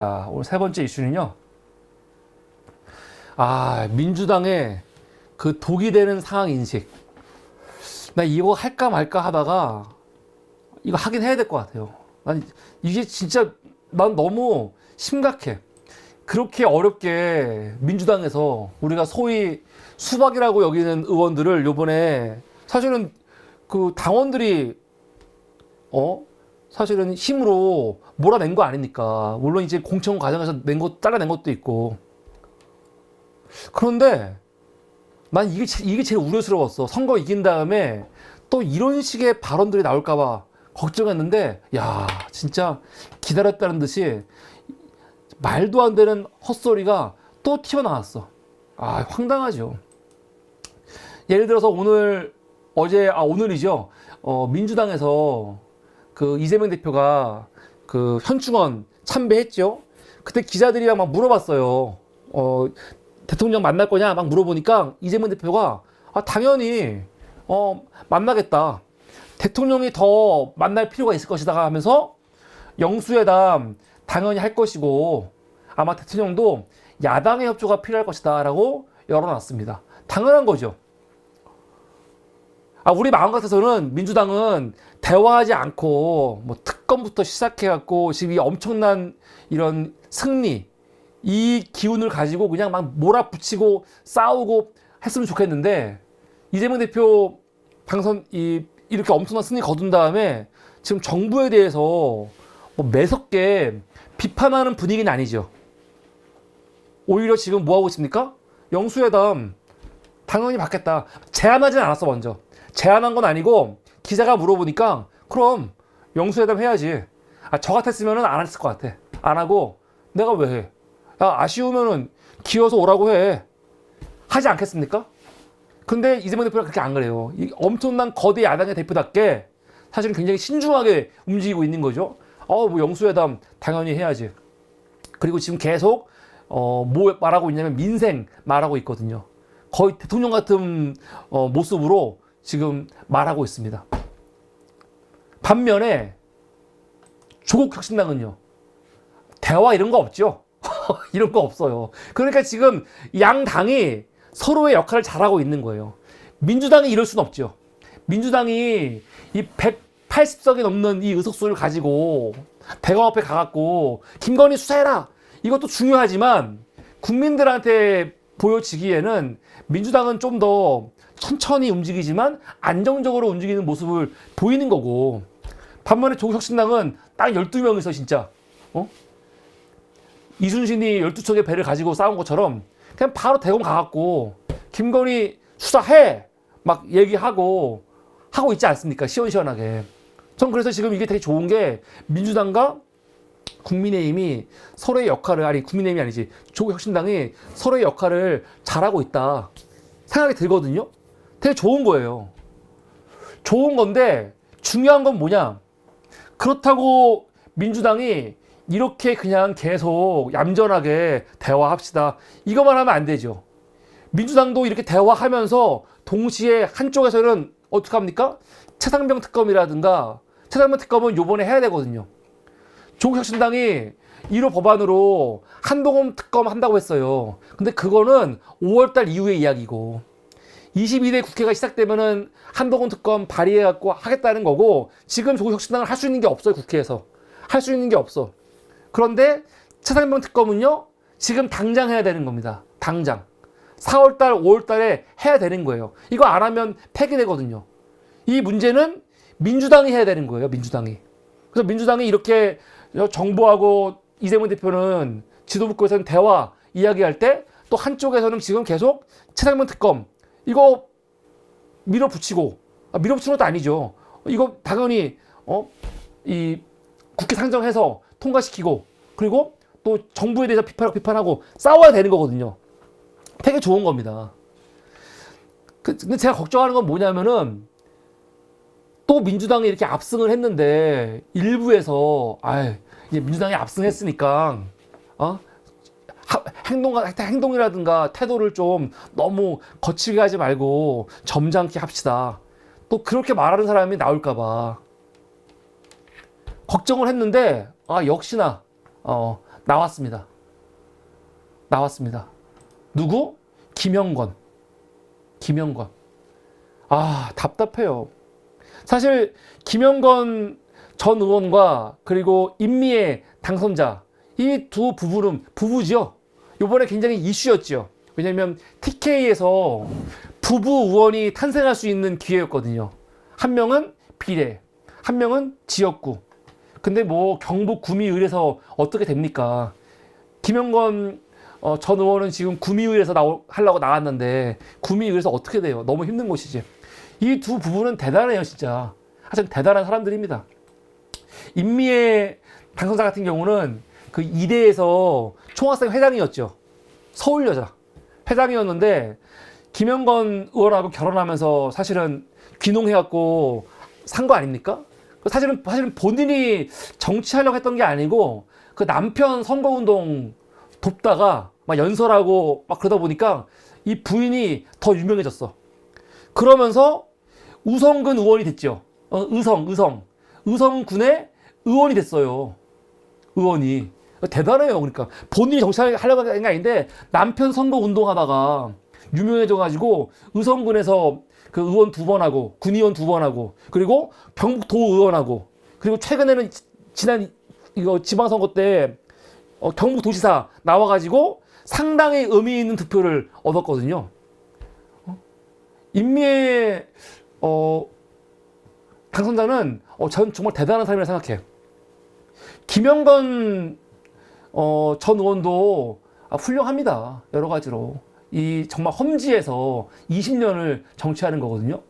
오늘 세 번째 이슈는요. 민주당의 그 독이 되는 상황 인식. 나 이거 할까 말까 하다가 이거 하긴 해야 될 것 같아요. 난 이게 진짜 난 너무 심각해. 그렇게 어렵게 민주당에서 우리가 소위 수박이라고 여기는 의원들을 요번에 사실은 그 당원들이 사실은 힘으로 몰아낸 거 아닙니까? 물론 이제 공천 과정에서 잘라낸 것도 있고. 그런데 난 이게 제일 우려스러웠어. 선거 이긴 다음에 또 이런 식의 발언들이 나올까봐 걱정했는데, 야, 진짜 기다렸다는 듯이 말도 안 되는 헛소리가 또 튀어나왔어. 황당하죠. 예를 들어서 오늘이죠. 민주당에서 그 이재명 대표가 그 현충원 참배했죠. 그때 기자들이 막 물어봤어요. 대통령 만날 거냐 막 물어보니까 이재명 대표가 당연히 만나겠다. 대통령이 더 만날 필요가 있을 것이다 하면서 영수회담 당연히 할 것이고 아마 대통령도 야당의 협조가 필요할 것이다 라고 열어놨습니다. 당연한 거죠. 우리 마음 같아서는 민주당은 대화하지 않고 뭐 특검부터 시작해갖고 지금 이 엄청난 이런 승리, 이 기운을 가지고 그냥 막 몰아붙이고 싸우고 했으면 좋겠는데, 이재명 대표 이렇게 엄청난 승리 거둔 다음에 지금 정부에 대해서 뭐 매섭게 비판하는 분위기는 아니죠. 오히려 지금 뭐 하고 있습니까? 영수회담 당연히 받겠다. 제안하진 않았어. 먼저 제안한 건 아니고 기자가 물어보니까 그럼 영수회담 해야지. 저 같았으면 안 했을 것 같아. 안 하고 내가 왜 해? 아쉬우면은 기어서 오라고 해. 하지 않겠습니까? 근데 이재명 대표가 그렇게 안 그래요. 이 엄청난 거대 야당의 대표답게 사실은 굉장히 신중하게 움직이고 있는 거죠. 뭐 영수회담 당연히 해야지. 그리고 지금 계속 뭐 말하고 있냐면 민생 말하고 있거든요. 거의 대통령 같은 모습으로 지금 말하고 있습니다. 반면에 조국 혁신당은요, 대화 이런 거 없죠. 이런 거 없어요. 그러니까 지금 양 당이 서로의 역할을 잘하고 있는 거예요. 민주당이 이럴 순 없죠. 민주당이 이 180석이 넘는 이 의석수를 가지고 대검 앞에 가갖고 김건희 수사해라, 이것도 중요하지만 국민들한테 보여지기에는 민주당은 좀 더 천천히 움직이지만 안정적으로 움직이는 모습을 보이는 거고, 반면에 조국 혁신당은 딱 12명이서 진짜 이순신이 12척의 배를 가지고 싸운 것처럼 그냥 바로 대검 가갖고 김건희 수사해 막 얘기하고 하고 있지 않습니까? 시원시원하게. 전 그래서 지금 이게 되게 좋은 게 민주당과 국민의힘이 서로의 역할을, 국민의힘이 아니지, 조국 혁신당이 서로의 역할을 잘하고 있다 생각이 들거든요. 되게 좋은 거예요. 좋은 건데 중요한 건 뭐냐? 그렇다고 민주당이 이렇게 그냥 계속 얌전하게 대화합시다, 이거만 하면 안 되죠. 민주당도 이렇게 대화하면서 동시에 한쪽에서는 어떻게 합니까? 최상병 특검이라든가, 최상병 특검은 요번에 해야 되거든요. 조국 혁신당이 1호 법안으로 한동훈 특검 한다고 했어요. 근데 그거는 5월달 이후의 이야기고, 22대 국회가 시작되면은 한동훈 특검 발의해갖고 하겠다는 거고, 지금 조국 혁신당은 할 수 있는 게 없어요. 국회에서 할 수 있는 게 없어. 그런데 최상병 특검은요, 지금 당장 해야 되는 겁니다. 당장 4월달 5월달에 해야 되는 거예요. 이거 안 하면 폐기되거든요. 이 문제는 민주당이 해야 되는 거예요. 민주당이. 그래서 민주당이 이렇게 정부하고 이재명 대표는 지도부에서는 대화 이야기할 때, 또 한쪽에서는 지금 계속 최상병 특검 이거 밀어붙이는 것도 아니죠. 이거 당연히 이 국회 상정해서 통과시키고, 그리고 또 정부에 대해서 비판하고 싸워야 되는 거거든요. 되게 좋은 겁니다. 근데 제가 걱정하는 건 뭐냐면은, 또 민주당이 이렇게 압승을 했는데 일부에서 이제 민주당이 압승했으니까 행동이라든가 태도를 좀 너무 거칠게 하지 말고 점잖게 합시다, 또 그렇게 말하는 사람이 나올까봐 걱정을 했는데, 역시나 나왔습니다. 나왔습니다. 누구? 김영건. 아, 답답해요. 사실 김영건 전 의원과 그리고 임미애 당선자, 이 두 부부는 부부지요. 이번에 굉장히 이슈였죠. 왜냐면 TK에서 부부 의원이 탄생할 수 있는 기회였거든요. 한 명은 비례, 한 명은 지역구. 근데 뭐 경북 구미을에서 어떻게 됩니까? 김영건 전 의원은 지금 구미을에서 하려고 나왔는데 구미을에서 어떻게 돼요? 너무 힘든 곳이지. 이 두 부부는 대단해요, 진짜. 하여튼 대단한 사람들입니다. 임미애 당선자 같은 경우는 그 이대에서 총학생 회장이었죠. 서울여자 회장이었는데 김영건 의원하고 결혼하면서 사실은 귀농해갖고 산 거 아닙니까? 사실은 본인이 정치하려고 했던 게 아니고 그 남편 선거운동 돕다가 막 연설하고 막 그러다 보니까 이 부인이 더 유명해졌어. 그러면서 우성군 의원이 됐죠. 의성군의 의원이 됐어요. 의원이. 대단해요. 그러니까 본인이 정치하려고 한 게 아닌데 남편 선거 운동하다가 유명해져가지고 의성군에서 그 의원 2번 하고 군의원 2번 하고 그리고 경북도 의원하고 그리고 최근에는 지난 이거 지방선거 때 경북도지사 나와가지고 상당히 의미 있는 득표를 얻었거든요. 임미애 당선자는 전 정말 대단한 사람이라 생각해. 김영건 전 의원도 훌륭합니다. 여러 가지로. 이 정말 험지에서 20년을 정치하는 거거든요.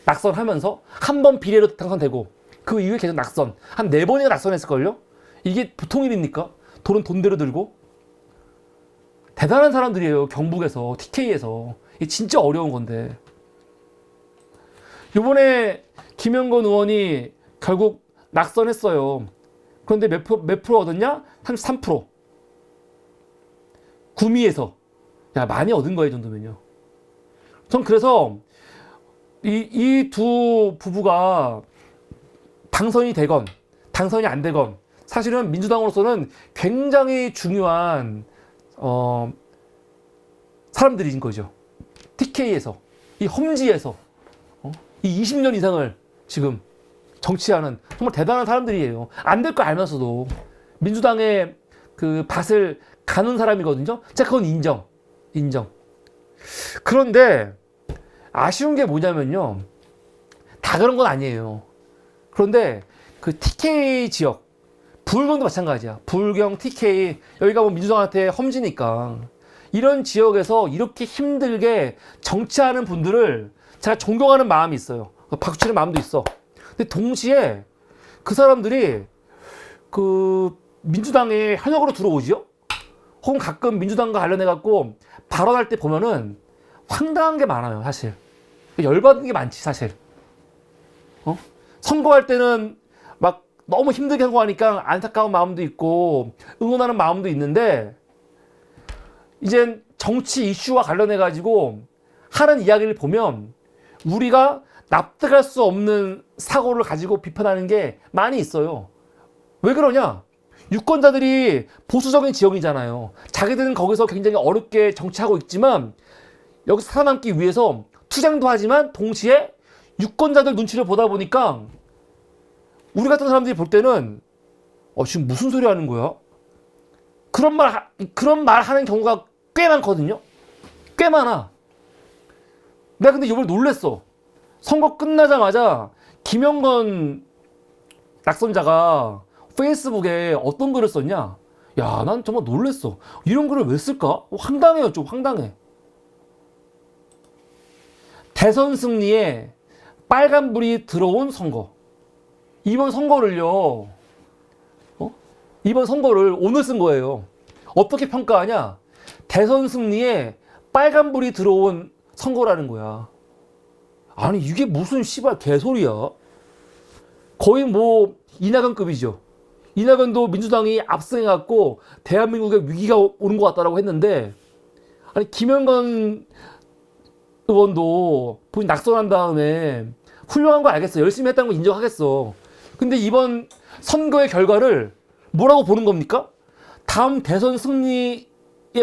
낙선하면서 한 번 비례로 당선되고 그 이후에 계속 낙선. 한 4번이나 낙선했을걸요? 이게 보통 일입니까? 돈은 돈대로 들고. 대단한 사람들이에요. 경북에서, TK에서. 이게 진짜 어려운 건데. 요번에 김영건 의원이 결국 낙선했어요. 그런데 몇 프로 얻었냐? 33%. 구미에서. 야, 많이 얻은 거예요, 이 정도면요. 전 그래서 이 두 부부가 당선이 되건 당선이 안 되건 사실은 민주당으로서는 굉장히 중요한 사람들인 거죠. TK에서, 이 험지에서 이 20년 이상을 지금 정치하는 정말 대단한 사람들이에요. 안 될 거 알면서도 민주당의 그 밭을 가는 사람이거든요. 제가 그건 인정. 그런데 아쉬운 게 뭐냐면요. 다 그런 건 아니에요. 그런데 그 TK 지역, 부울경도 마찬가지야. 부울경, TK, 여기가 뭐 민주당한테 험지니까 이런 지역에서 이렇게 힘들게 정치하는 분들을 제가 존경하는 마음이 있어요. 박수치는 마음도 있어. 근데 동시에 그 사람들이 그 민주당에 현역으로 들어오지요? 혹은 가끔 민주당과 관련해갖고 발언할 때 보면은 황당한 게 많아요, 사실. 열받는 게 많지, 사실. 선거할 때는 막 너무 힘들게 선거하니까 안타까운 마음도 있고 응원하는 마음도 있는데 이젠 정치 이슈와 관련해가지고 하는 이야기를 보면 우리가 납득할 수 없는 사고를 가지고 비판하는 게 많이 있어요. 왜 그러냐? 유권자들이 보수적인 지역이잖아요. 자기들은 거기서 굉장히 어렵게 정치하고 있지만 여기서 살아남기 위해서 투쟁도 하지만 동시에 유권자들 눈치를 보다 보니까 우리 같은 사람들이 볼 때는 지금 무슨 소리 하는 거야? 그런 말 하는 경우가 꽤 많거든요. 꽤 많아. 내가 근데 이걸 놀랬어. 선거 끝나자마자 김영건 낙선자가 페이스북에 어떤 글을 썼냐? 야, 난 정말 놀랬어. 이런 글을 왜 쓸까? 황당해요, 좀 황당해. 대선 승리에 빨간불이 들어온 선거. 이번 선거를요, 이번 선거를 오늘 쓴 거예요. 어떻게 평가하냐? 대선 승리에 빨간불이 들어온 선거라는 거야. 아니, 이게 무슨 씨발 개소리야? 거의 뭐, 이낙연급이죠. 이낙연도 민주당이 압승해갖고 대한민국에 위기가 오는 것 같다라고 했는데, 아니 김영건 의원도 본인 낙선한 다음에 훌륭한 거 알겠어. 열심히 했다는 거 인정하겠어. 근데 이번 선거의 결과를 뭐라고 보는 겁니까? 다음 대선 승리의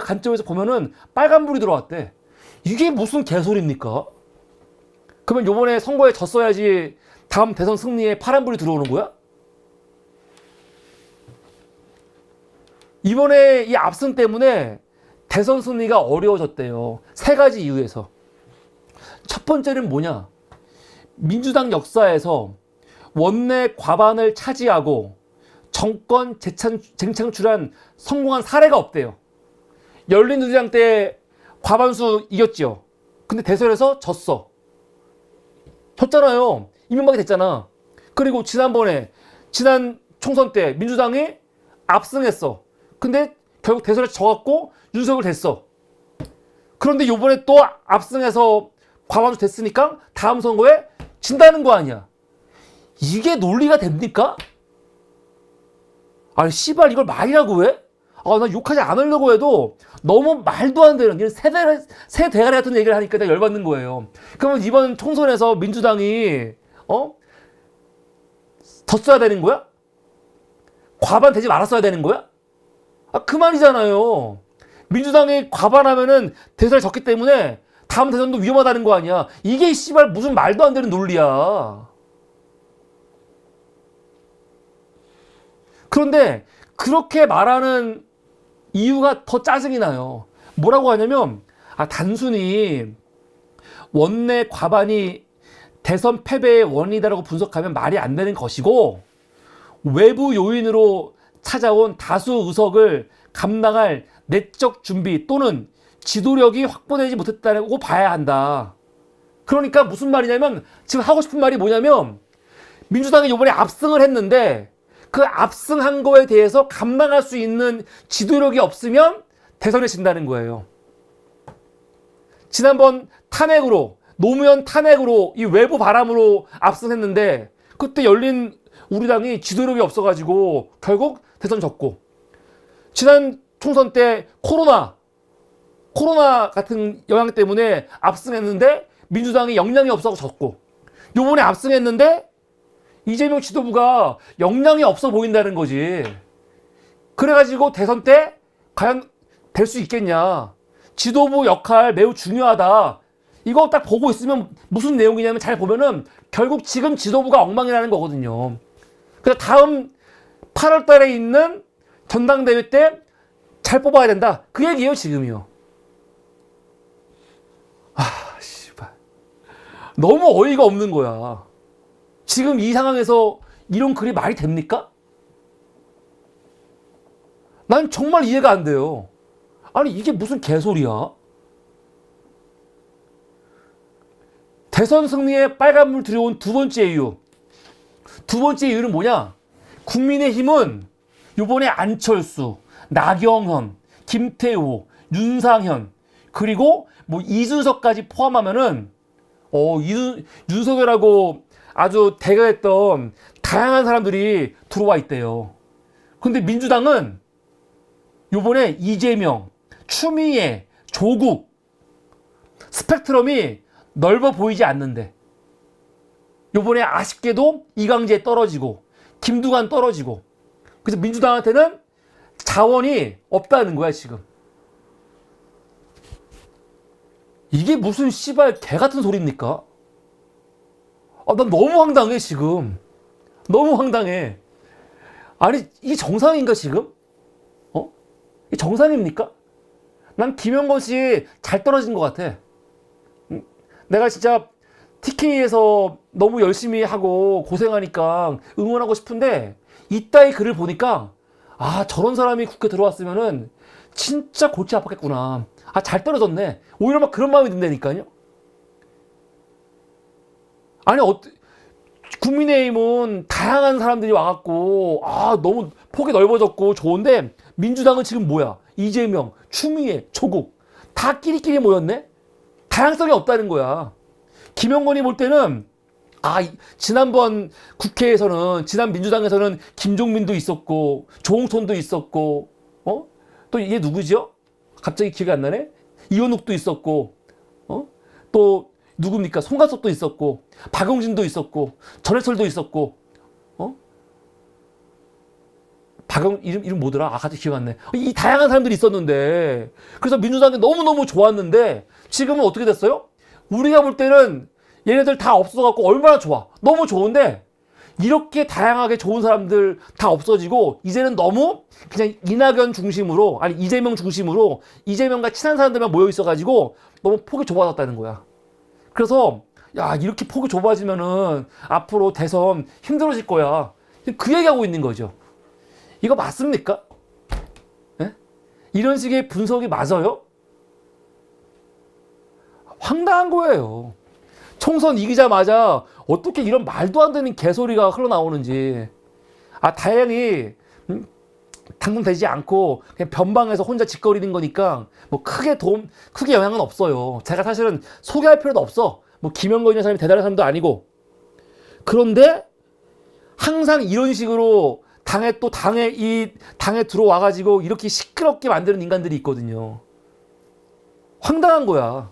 관점에서 보면은 빨간불이 들어왔대. 이게 무슨 개소리입니까? 그러면 요번에 선거에 졌어야지 다음 대선 승리에 파란불이 들어오는 거야? 이번에 이 압승 때문에 대선 승리가 어려워졌대요. 세 가지 이유에서. 첫 번째는 뭐냐? 민주당 역사에서 원내 과반을 차지하고 정권 재창출한 성공한 사례가 없대요. 열린우리당 때 과반수 이겼죠. 근데 대선에서 졌어. 졌잖아요. 이명박이 됐잖아. 그리고 지난 총선 때 민주당이 압승했어. 근데 결국 대선에서 져갖고 윤석열 됐어. 그런데 요번에 또 압승해서 과반수 됐으니까 다음 선거에 진다는 거 아니야. 이게 논리가 됩니까? 아니 씨발 이걸 말이라고 해? 나 욕하지 않으려고 해도 너무 말도 안 되는 새 대가리 같은 얘기를 하니까 내가 열받는 거예요. 그러면 이번 총선에서 민주당이 졌어야 되는 거야? 과반 되지 말았어야 되는 거야? 그 말이잖아요. 민주당이 과반하면은 대선에 졌기 때문에 다음 대선도 위험하다는 거 아니야. 이게 씨발 무슨 말도 안 되는 논리야. 그런데 그렇게 말하는 이유가 더 짜증이 나요. 뭐라고 하냐면 단순히 원내 과반이 대선 패배의 원인이다라고 분석하면 말이 안 되는 것이고 외부 요인으로 찾아온 다수 의석을 감당할 내적 준비 또는 지도력이 확보되지 못했다고 봐야 한다. 그러니까 무슨 말이냐면 지금 하고 싶은 말이 뭐냐면 민주당이 이번에 압승을 했는데 그 압승한 거에 대해서 감당할 수 있는 지도력이 없으면 대선에 진다는 거예요. 지난번 노무현 탄핵으로 이 외부 바람으로 압승했는데 그때 열린 우리당이 지도력이 없어가지고 결국 대선 졌고 지난 총선 때 코로나 같은 영향 때문에 압승했는데 민주당이 역량이 없어서 졌고 요번에 압승했는데 이재명 지도부가 역량이 없어 보인다는 거지. 그래가지고 대선 때 과연 될 수 있겠냐. 지도부 역할 매우 중요하다. 이거 딱 보고 있으면 무슨 내용이냐면 잘 보면은 결국 지금 지도부가 엉망이라는 거거든요. 그래서 다음 8월 달에 있는 전당대회 때 잘 뽑아야 된다. 그 얘기예요, 지금이요. 씨발. 너무 어이가 없는 거야. 지금 이 상황에서 이런 글이 말이 됩니까? 난 정말 이해가 안 돼요. 아니, 이게 무슨 개소리야? 대선 승리에 빨간불 들여온 두 번째 이유. 두 번째 이유는 뭐냐? 국민의힘은 요번에 안철수, 나경원, 김태호, 윤상현, 그리고 뭐 이준석까지 포함하면은, 윤석열하고 아주 대가했던 다양한 사람들이 들어와 있대요. 근데 민주당은 요번에 이재명, 추미애, 조국, 스펙트럼이 넓어 보이지 않는데 요번에 아쉽게도 이강재 떨어지고 김두관 떨어지고 그래서 민주당한테는 자원이 없다는 거야 지금. 이게 무슨 씨발 개 같은 소리입니까? 난 너무 황당해 지금. 너무 황당해. 아니 이게 정상인가 지금? 이게 정상입니까? 난 김영건 씨 잘 떨어진 것 같아. 내가 진짜 TK에서 너무 열심히 하고 고생하니까 응원하고 싶은데 이따위 글을 보니까 저런 사람이 국회 들어왔으면은 진짜 골치 아팠겠구나. 잘 떨어졌네. 오히려 막 그런 마음이 든다니까요. 아니 국민의힘은 다양한 사람들이 와갖고 너무 폭이 넓어졌고 좋은데 민주당은 지금 뭐야? 이재명, 추미애, 조국 다 끼리끼리 모였네? 다양성이 없다는 거야. 김영건이 볼 때는 지난번 국회에서는 지난 민주당에서는 김종민도 있었고 조홍천도 있었고 또 이게 누구죠? 갑자기 기억이 안 나네. 이현욱도 있었고 또 누굽니까? 송가섭도 있었고 박용진도 있었고 전해철도 있었고 이름 뭐더라? 갑자기 기억 안 나네. 이 다양한 사람들이 있었는데, 그래서 민주당이 너무너무 좋았는데, 지금은 어떻게 됐어요? 우리가 볼 때는 얘네들 다 없어갖고 얼마나 좋아. 너무 좋은데, 이렇게 다양하게 좋은 사람들 다 없어지고, 이제는 너무 그냥 이낙연 중심으로, 아니, 이재명 중심으로, 이재명과 친한 사람들만 모여있어가지고, 너무 폭이 좁아졌다는 거야. 그래서, 야, 이렇게 폭이 좁아지면은, 앞으로 대선 힘들어질 거야. 그 얘기하고 있는 거죠. 이거 맞습니까? 네? 이런 식의 분석이 맞아요? 황당한 거예요. 총선 이기자마자 어떻게 이런 말도 안 되는 개소리가 흘러나오는지. 다행히 당선되지 않고 그냥 변방에서 혼자 짓거리는 거니까 뭐 크게 영향은 없어요. 제가 사실은 소개할 필요도 없어. 뭐 김영건이라는 사람이 대단한 사람도 아니고. 그런데 항상 이런 식으로 당에 들어와가지고 이렇게 시끄럽게 만드는 인간들이 있거든요. 황당한 거야.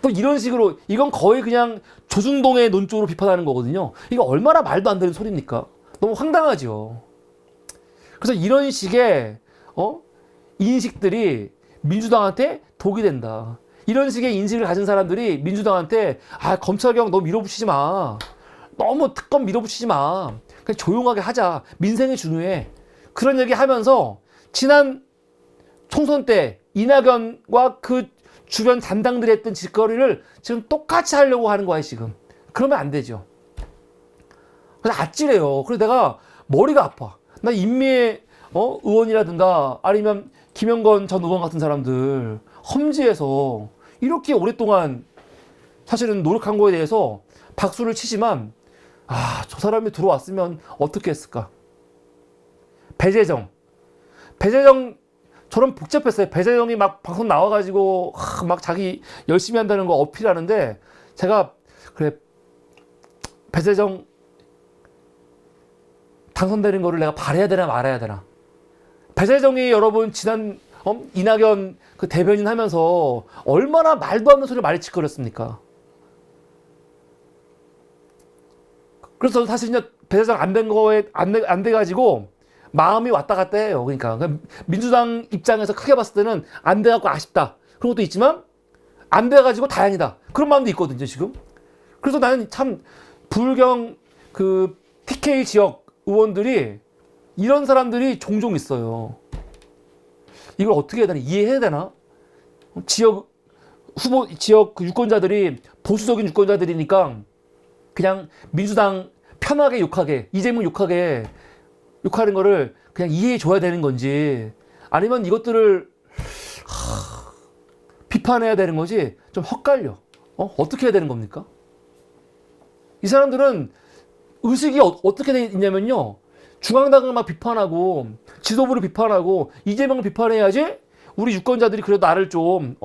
또 이런 식으로, 이건 거의 그냥 조중동의 논조로 비판하는 거거든요. 이거 얼마나 말도 안 되는 소리입니까? 너무 황당하죠. 그래서 이런 식의, 인식들이 민주당한테 독이 된다. 이런 식의 인식을 가진 사람들이 민주당한테, 검찰개혁 너무 밀어붙이지 마. 너무 특검 밀어붙이지 마. 그냥 조용하게 하자. 민생이 중요해. 그런 얘기 하면서 지난 총선 때 이낙연과 그 주변 담당들이 했던 짓거리를 지금 똑같이 하려고 하는 거야, 지금. 그러면 안 되죠. 그래서 아찔해요. 그래서 내가 머리가 아파. 나 임미애 의원이라든가 아니면 김영건 전 의원 같은 사람들 험지에서 이렇게 오랫동안 사실은 노력한 거에 대해서 박수를 치지만 저 사람이 들어왔으면 어떻게 했을까? 배재정 저런 복잡했어요. 배재정이 막 방송 나와가지고 막 자기 열심히 한다는 거 어필하는데 제가 그래 배재정 당선되는 거를 내가 바라야 되나 말아야 되나? 배재정이 여러분 지난 이낙연 그 대변인 하면서 얼마나 말도 안 되는 소리를 많이 짓거렸습니까? 그래서 사실 배재정 안 된 거에 안 돼가지고 마음이 왔다 갔다 해요. 그러니까 민주당 입장에서 크게 봤을 때는 안 돼갖고 아쉽다. 그런 것도 있지만 안 돼가지고 다행이다. 그런 마음도 있거든요, 지금. 그래서 나는 참 불경 그 TK 지역 의원들이 이런 사람들이 종종 있어요. 이걸 어떻게 해야 되나? 이해해야 되나? 지역 그 유권자들이 보수적인 유권자들이니까 그냥 민주당 편하게 욕하게, 이재명 욕하게 욕하는 거를 그냥 이해해 줘야 되는 건지 아니면 이것들을 비판해야 되는 거지 좀 헛갈려. 어떻게 해야 되는 겁니까? 이 사람들은 의식이 어떻게 돼 있냐면요. 중앙당을 막 비판하고 지도부를 비판하고 이재명을 비판해야지 우리 유권자들이 그래도 나를 좀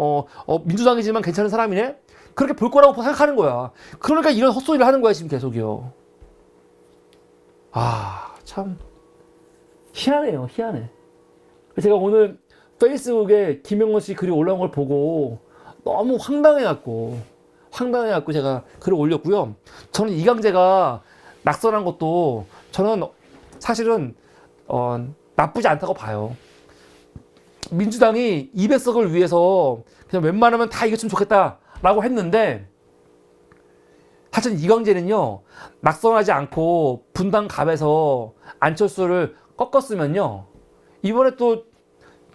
민주당이지만 괜찮은 사람이네? 그렇게 볼 거라고 생각하는 거야. 그러니까 이런 헛소리를 하는 거야 지금 계속이요. 참 희한해요. 희한해. 제가 오늘 페이스북에 김영건 씨 글이 올라온 걸 보고 너무 황당해갖고 제가 글을 올렸고요. 저는 이강재가 낙선한 것도 저는 사실은 나쁘지 않다고 봐요. 민주당이 200석을 위해서 그냥 웬만하면 다 이겼으면 좋겠다라고 했는데 사실 이강재는요 낙선하지 않고 분당 갑에서 안철수를 꺾었으면요 이번에 또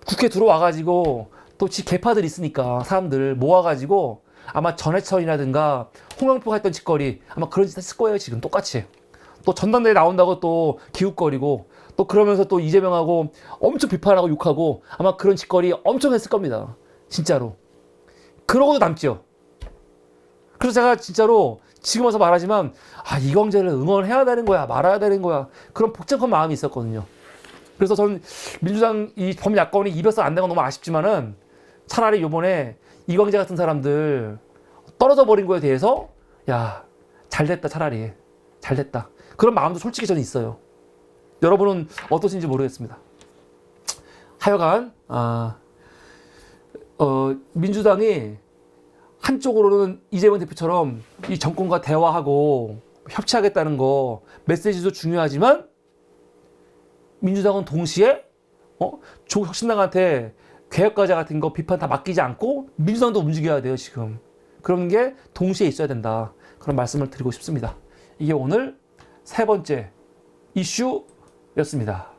국회 들어와가지고 또 지 개파들 있으니까 사람들 모아가지고 아마 전해철이라든가 홍영표가 했던 짓거리 아마 그런 짓 했을 거예요. 지금 똑같이 또 전당대회 나온다고 또 기웃거리고 또 그러면서 또 이재명하고 엄청 비판하고 욕하고 아마 그런 짓거리 엄청 했을 겁니다. 진짜로. 그러고도 남죠. 그래서 제가 진짜로 지금 와서 말하지만 이광재를 응원해야 되는 거야 말아야 되는 거야 그런 복잡한 마음이 있었거든요. 그래서 저는 민주당 이 범야권이 200석 안 된 건 너무 아쉽지만은 차라리 요번에 이광재 같은 사람들 떨어져 버린 거에 대해서 잘됐다. 차라리 잘됐다. 그런 마음도 솔직히 저는 있어요. 여러분은 어떠신지 모르겠습니다. 하여간 민주당이 한쪽으로는 이재명 대표처럼 이 정권과 대화하고 협치하겠다는 거 메시지도 중요하지만 민주당은 동시에 조국 혁신당한테 개혁과제 같은 거 비판 다 맡기지 않고 민주당도 움직여야 돼요, 지금. 그런 게 동시에 있어야 된다. 그런 말씀을 드리고 싶습니다. 이게 오늘 세 번째 이슈였습니다.